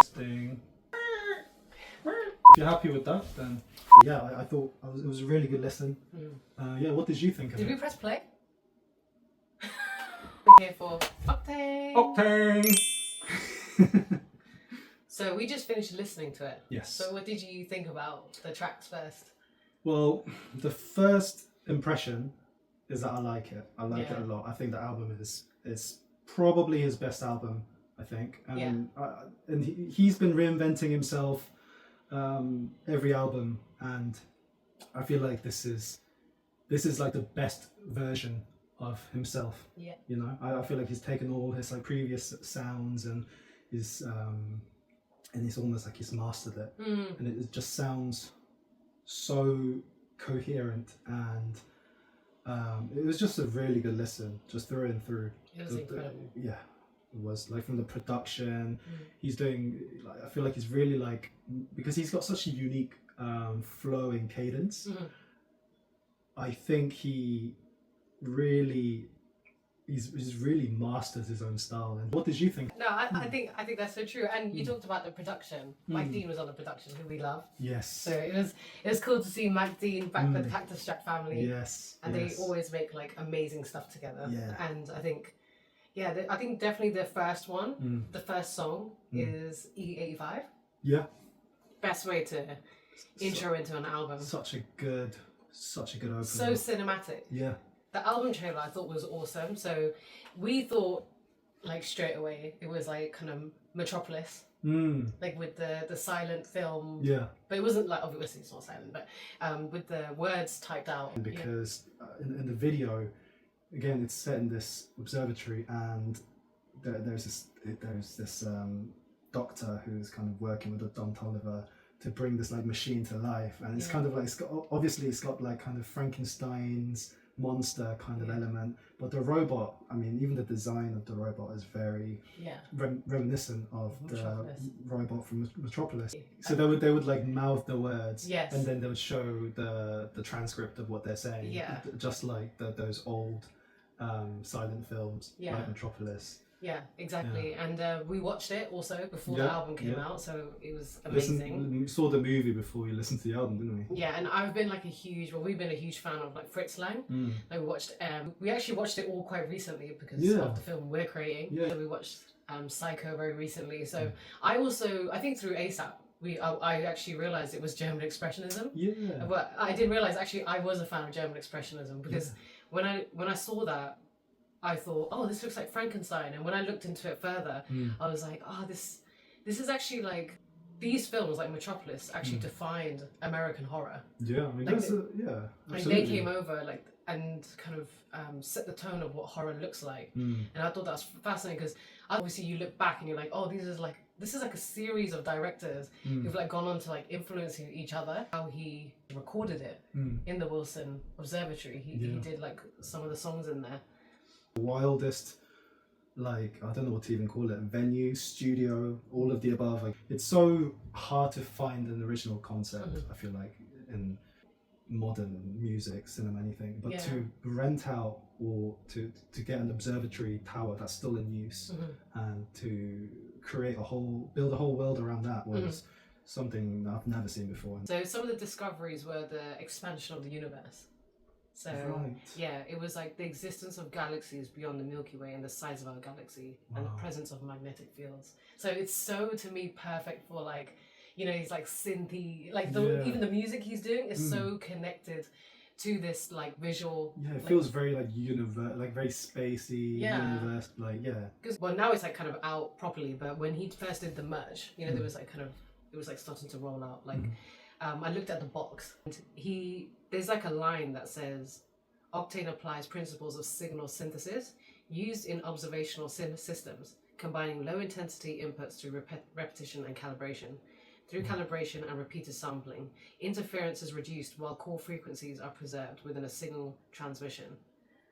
Thing. If you're happy with that, then yeah, I thought it was a really good listen. Yeah, what did you think of it? Did we press play? We're here for Octane. Octane! So we just finished listening to it. Yes. So what did you think about the tracks first? Well, the first impression is that I like it. I like it a lot. I think the album is probably his best album, I think. And he's been reinventing himself every album, and I feel like this is like the best version of himself. Yeah. You know, I feel like he's taken all his like previous sounds and he's almost like he's mastered it, and it just sounds so coherent, and it was just a really good listen, just through and through. It was incredible. Yeah, it was like from the production. He's doing like, I feel like he's really like, because he's got such a unique flow and cadence. I think he's really mastered his own style. And what did you think? No, I think that's so true. And you talked about the production. Mike Dean was on the production, who we love. Yes. So it was cool to see Mike Dean back with the Cactus Jack family. Yes. And they always make like amazing stuff together. Yeah. And I think, I think definitely the first one, the first song is E85. Yeah. Best way to intro into an album. Such a good opener. So cinematic. Yeah. The album trailer I thought was awesome. So we thought like straight away it was like kind of Metropolis. Like with the silent film. Yeah. But it wasn't like, obviously it's not silent, but with the words typed out. Because in the video, again, it's set in this observatory, and there's this doctor who's kind of working with the DonToliver to bring this like machine to life, and it's kind of like it's got like kind of Frankenstein's monster kind of element, but the robot, I mean, even the design of the robot is very reminiscent of Metropolis. The robot from Metropolis. So they would like mouth the words, and then they would show the transcript of what they're saying, just like those old silent films like Metropolis. Yeah, exactly. Yeah. And we watched it also before the album came out, so it was amazing. We saw the movie before we listened to the album, didn't we? Yeah, and we've been a huge fan of like Fritz. Like we actually watched it all quite recently because of the film we're creating. Yeah. So we watched Psycho very recently. So I think through ASAP, I actually realised it was German Expressionism. Yeah. But I didn't realise actually I was a fan of German Expressionism because when I saw that, I thought, oh, this looks like Frankenstein. And when I looked into it further, I was like, oh, this is actually like, these films like Metropolis actually defined American horror. Yeah, I mean, like like they came over like and kind of set the tone of what horror looks like. And I thought that was fascinating because obviously you look back and you're like, oh, this is like a series of directors who've like gone on to like influencing each other. How he recorded it in the Wilson Observatory. He did like some of the songs in there. Wildest, like, I don't know what to even call it, venue, studio, all of the above. Like, it's so hard to find an original concept, I feel like, in modern music, cinema, anything. But to rent out or to get an observatory tower that's still in use and to build a whole world around that was something I've never seen before. So some of the discoveries were the expansion of the universe. So it was like the existence of galaxies beyond the Milky Way and the size of our galaxy and the presence of magnetic fields. So it's so, to me, perfect for like, he's like synthy, like even the music he's doing is so connected to this like visual. Yeah, it feels very like like very spacey, universe, like Because now it's like kind of out properly, but when he first did the merge, there was like it was like starting to roll out. Like I looked at the box and there's like a line that says, Octane applies principles of signal synthesis used in observational systems, combining low intensity inputs through repetition and calibration. Through calibration and repeated sampling, interference is reduced while core frequencies are preserved within a signal transmission.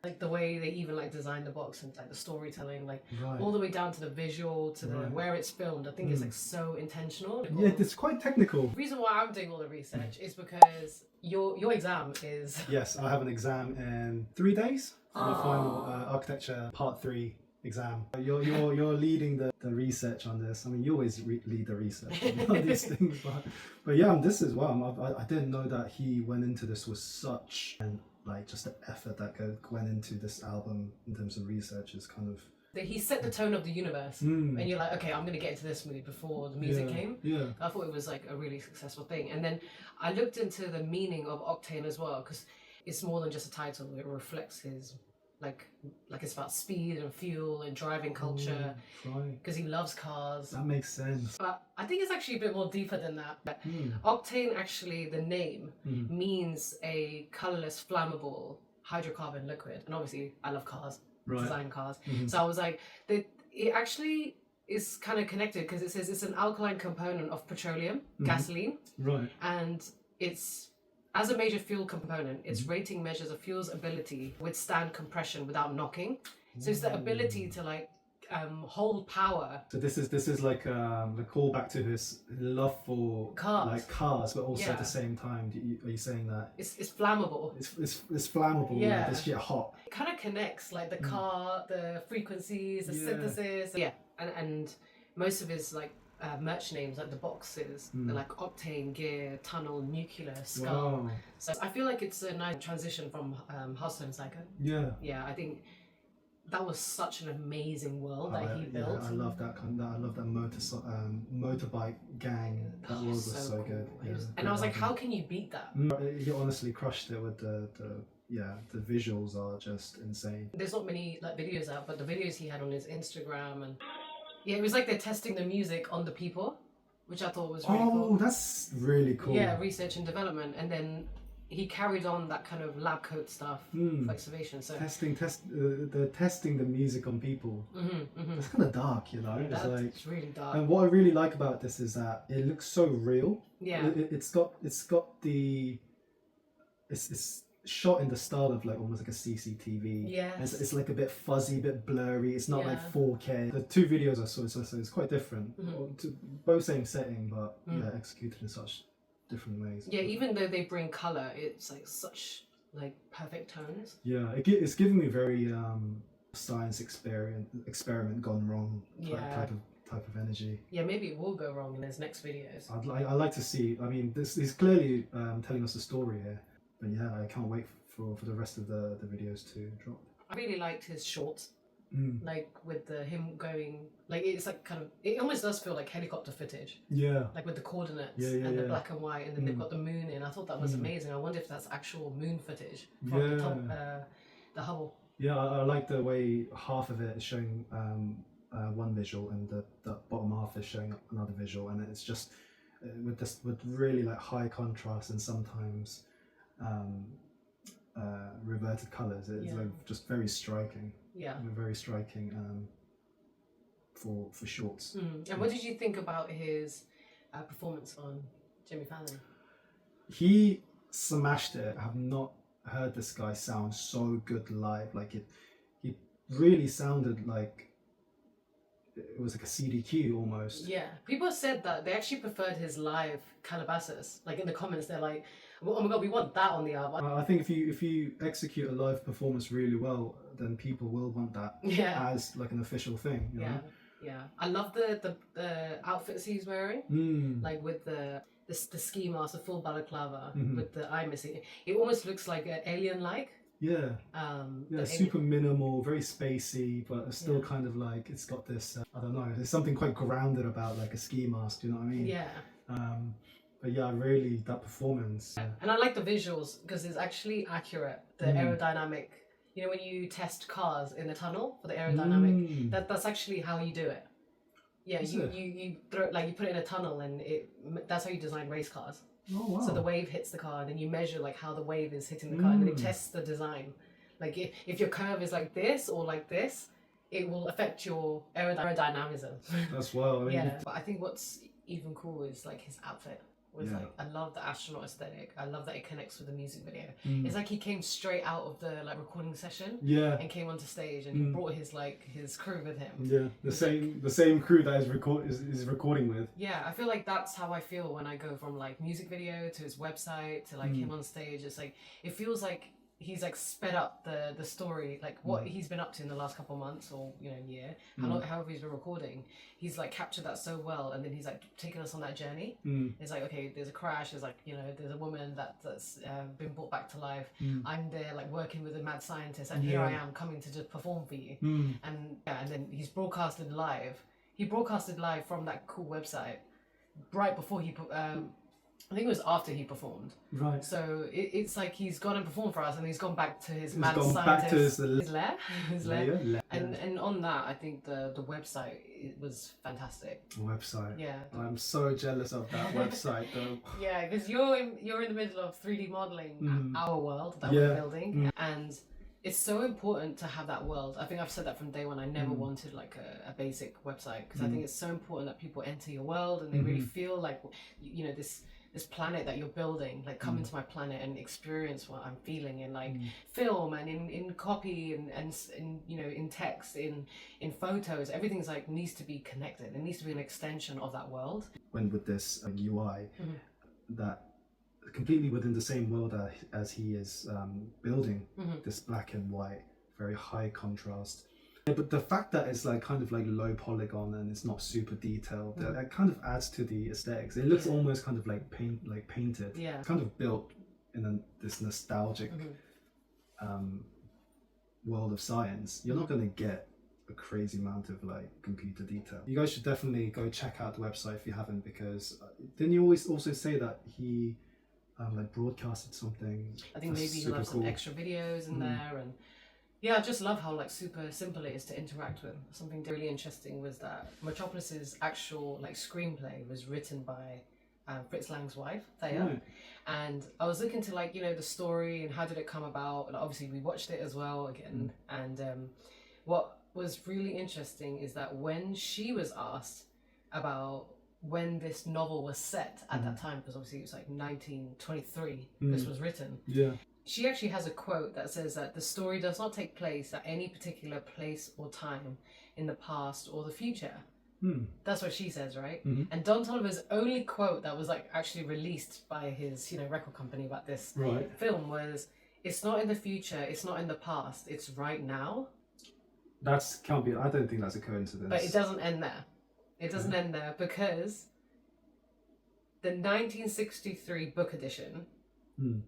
Like the way they even like designed the box and like the storytelling, like all the way down to the visual, to the where it's filmed, I think it's like so intentional. Yeah, it's quite technical. The reason why I'm doing all the research is because your exam is... Yes, I have an exam in 3 days for my final architecture part 3 exam. You're leading the research on this. I mean, you always lead the research on these things, but yeah, this is I didn't know that he went into this with such and like just the effort that went into this album in terms of research is kind of. He set the tone of the universe, and you're like, okay, I'm gonna get into this mood before the music came. Yeah, I thought it was like a really successful thing, and then I looked into the meaning of Octane as well, because it's more than just a title. It reflects his like it's about speed and fuel and driving culture, because he loves cars. That makes sense. But I think it's actually a bit more deeper than that. Octane, actually, the name means a colorless, flammable hydrocarbon liquid, and obviously I love cars. Design cars. So I was like, it actually is kind of connected, because it says it's an alkaline component of petroleum, gasoline, and it's as a major fuel component. Its rating measures a fuel's ability to withstand compression without knocking. So it's the ability to like hold power. So this is like a callback to his love for cars, but also at the same time, are you saying that it's flammable? It's flammable. Yeah, this shit hot. It kind of connects like the car, the frequencies, the synthesis. Yeah, and most of his like merch names, like the boxes, they're like Octane, Gear, Tunnel, Nuclear, Skull. Wow. So I feel like it's a nice transition from Hustle and Psycho. Yeah, I think that was such an amazing world that he built. Yeah, I love that I love that motorbike gang. That world was so cool. good. And I was like, how can you beat that? He honestly crushed it with the visuals are just insane. There's not many like videos out, but the videos he had on his Instagram, and it was like they're testing the music on the people, which I thought was really cool. Oh, that's really cool. Yeah, research and development, and then he carried on that kind of lab coat stuff for excavation. So they're testing the music on people. It's kind of dark, you know. It's really dark. And what I really like about this is that it looks so real. Yeah. It's shot in the style of like almost like a CCTV. Yeah. It's like a bit fuzzy, a bit blurry. It's not like 4K. The two videos I saw, so it's quite different. Both same setting, but executed in such different ways. Yeah, even though they bring color, it's like such like perfect tones. Yeah, it's giving me very science experiment gone wrong type of energy. Yeah, maybe it will go wrong in his next videos. I'd like to see. I mean, he's clearly telling us a story here, but yeah, I can't wait for the rest of the videos to drop. I really liked his shorts. Like with him going, like it's like kind of, it almost does feel like helicopter footage. Yeah. Like with the coordinates and the black and white, and then they've got the moon in. I thought that was amazing. I wonder if that's actual moon footage from the Hubble. Yeah, I like the way half of it is showing one visual and the bottom half is showing another visual, and it's just with really like high contrast and sometimes reverted colors. It's like just very striking. Yeah, very striking for shorts. And what did you think about his performance on Jimmy Fallon? He smashed it. I have not heard this guy sound so good live. Like he really sounded like it was like a CDQ almost. Yeah, people said that they actually preferred his live Calabasas. Like in the comments, they're like, "Oh my god, we want that on the album." I think if you execute a live performance really well, then people will want that as like an official thing. You know? Yeah. I love the outfits he's wearing, like with the ski mask, the full balaclava with the eye missing. It almost looks like an alien-like. Yeah. Super minimal, very spacey, but still kind of like it's got this. I don't know. There's something quite grounded about like a ski mask. Do you know what I mean? Yeah. But yeah, really that performance. And I like the visuals because it's actually accurate. The aerodynamic. You know when you test cars in the tunnel for the aerodynamic, that's actually how you do it. Yeah, you throw like you put it in a tunnel and that's how you design race cars. Oh wow! So the wave hits the car, and then you measure like how the wave is hitting the car, and then it tests the design. Like if your curve is like this or like this, it will affect your aerodynamism. That's well. I mean, but I think what's even cool is like his outfit. Like I love the astronaut aesthetic. I love that it connects with the music video. It's like he came straight out of the like recording session and came onto stage and he brought his crew with him. Yeah, the same crew that is recording with. Yeah, I feel like that's how I feel when I go from like music video to his website to like him on stage. It's like it feels like he's like sped up the story, like what he's been up to in the last couple of months or year, however he's been recording. He's like captured that so well, and then he's like taken us on that journey. It's like, okay, there's a crash, there's like there's a woman that's been brought back to life. I'm there like working with a mad scientist, and here I am coming to just perform for you. And then he's broadcasted live. He broadcasted live from that cool website right before he I think it was after he performed. Right. So it's like he's gone and performed for us, and he's gone back to his He's mad gone scientist, back to his lair. Yeah. And on that, I think the website, it was fantastic. Website. Yeah. I'm so jealous of that website though. Yeah, because you're in the middle of 3D modeling our world that we're building, and it's so important to have that world. I think I've said that from day one. I never wanted like a basic website, because I think it's so important that people enter your world and they really feel like this planet that you're building, like come into my planet and experience what I'm feeling in like film and in copy and in text, in photos. Everything's like needs to be connected. It needs to be an extension of that world. When with this UI that completely within the same world as he is building, this black and white, very high contrast. Yeah, but the fact that it's like kind of like low polygon and it's not super detailed, that kind of adds to the aesthetics. It looks almost kind of like painted. Yeah. It's kind of built in this nostalgic world of science. You're not going to get a crazy amount of like computer detail. You guys should definitely go check out the website if you haven't, because didn't you always also say that he like broadcasted something? I think maybe he'll have some extra videos in there, and yeah, I just love how like super simple it is to interact with. Something really interesting was that Metropolis's actual like screenplay was written by Fritz Lang's wife, Thea. Right. And I was looking to like the story and how did it come about, and obviously we watched it as well again. And what was really interesting is that when she was asked about when this novel was set at that time, because obviously it was like 1923 this was written. Yeah. She actually has a quote that says that the story does not take place at any particular place or time in the past or the future. That's what she says, right? And DonToliver's only quote that was like actually released by his record company about this film was, "It's not in the future, it's not in the past, it's right now." That's can't be. I don't think that's a coincidence. But it doesn't end there. It doesn't end there, because the 1963 book edition,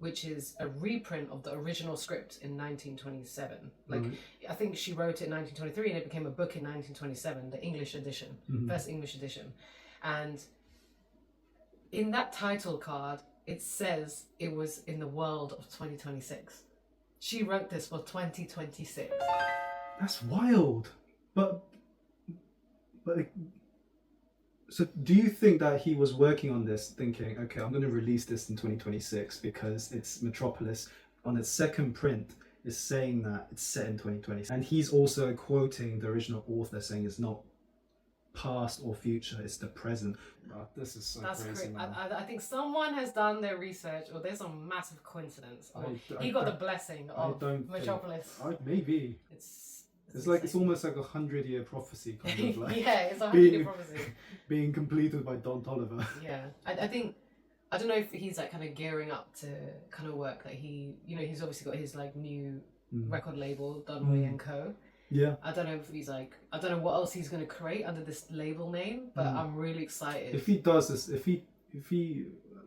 which is a reprint of the original script in 1927. Like, I think she wrote it in 1923 and it became a book in 1927, the English edition, first English edition. And in that title card, it says it was in the world of 2026. She wrote this for 2026. That's wild. But so do you think that he was working on this thinking, okay, I'm going to release this in 2026 because it's Metropolis on its second print is saying that it's set in 2020, and he's also quoting the original author saying it's not past or future, it's the present. This is so crazy, man. I think someone has done their research, or there's a massive coincidence. He got the blessing of Metropolis. Maybe. It's like it's almost like 100-year prophecy kind of like. Yeah, it's a 100-year prophecy being completed by DonToliver. Yeah, I think, I don't know if he's like kind of gearing up to kind of work that he, he's obviously got his like new record label, Dunway and Co. Yeah. I don't know if he's like, I don't know what else he's going to create under this label name, but I'm really excited. If he does this, if he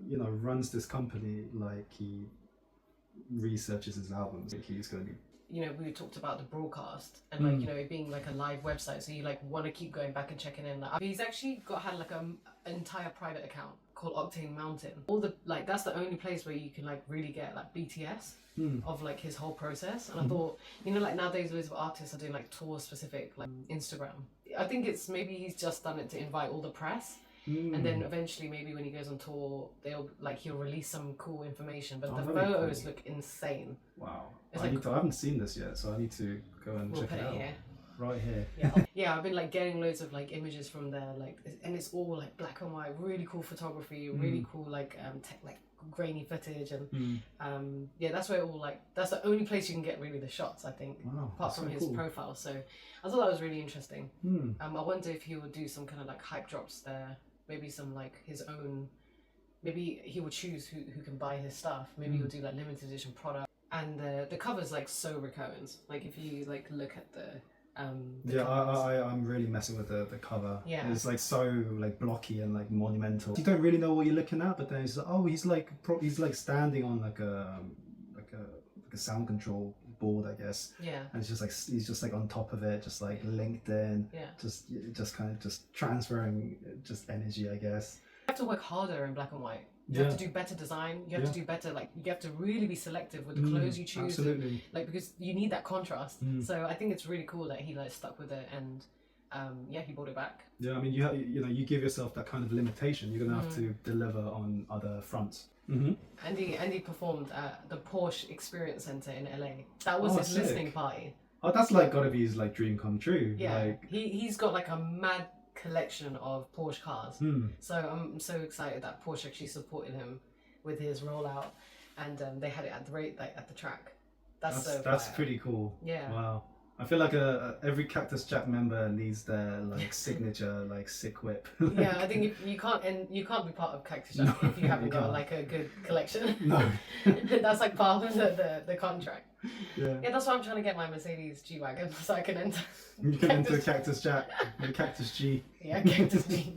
runs this company like he researches his albums, like he's going to be. We talked about the broadcast and like it being like a live website, so you like want to keep going back and checking in. Like, he's actually had like an entire private account called Octane Mountain. All the like that's the only place where you can like really get like BTS of like his whole process. And I thought, like nowadays loads of artists are doing like tour specific like Instagram. I think it's maybe he's just done it to invite all the press. And then eventually maybe when he goes on tour he'll release some cool information, but the photos look insane. Wow. I haven't seen this yet, so I need to go and check it out. Here. Right here. Yeah, I've been like getting loads of like images from there, like, and it's all like black and white, really cool photography, really cool like grainy footage, and that's where it all that's the only place you can get really the shots, I think, apart from his profile. So I thought that was really interesting. I wonder if he would do some kind of like hype drops there. Maybe some like his own, maybe he would choose who can buy his stuff. Maybe he'll do like limited edition product. and the cover's like so recurrent. Like if you like look at the I'm really messing with the cover. Yeah. It's like so like blocky and like monumental. You don't really know what you're looking at, but then it's like, oh, he's like standing on like a sound control board, I guess. Yeah. And it's just like he's just like on top of it, just like linked in. Yeah. Just kind of just transferring just energy, I guess. You have to work harder in black and white. You have to do better design. You have to do better, like you have to really be selective with the clothes you choose. Absolutely. Like because you need that contrast. So I think it's really cool that he like stuck with it and he brought it back. Yeah, I mean you give yourself that kind of limitation. You're gonna have to deliver on other fronts. Andy performed at the Porsche Experience Center in LA. That was his listening party. Oh, that's like gotta be his like dream come true. Yeah, like... he's got like a mad collection of Porsche cars. So I'm so excited that Porsche actually supported him with his rollout, and they had it at the track. That's pretty cool. Yeah. Wow. I feel like every Cactus Jack member needs their like signature like sick whip. Yeah, I think you can't be part of Cactus Jack if you haven't got like a good collection. No. That's like part of the contract. Yeah. Yeah, that's why I'm trying to get my Mercedes G-Wagon so I can enter. You can enter Cactus Jack, the Cactus G. Yeah, Cactus G.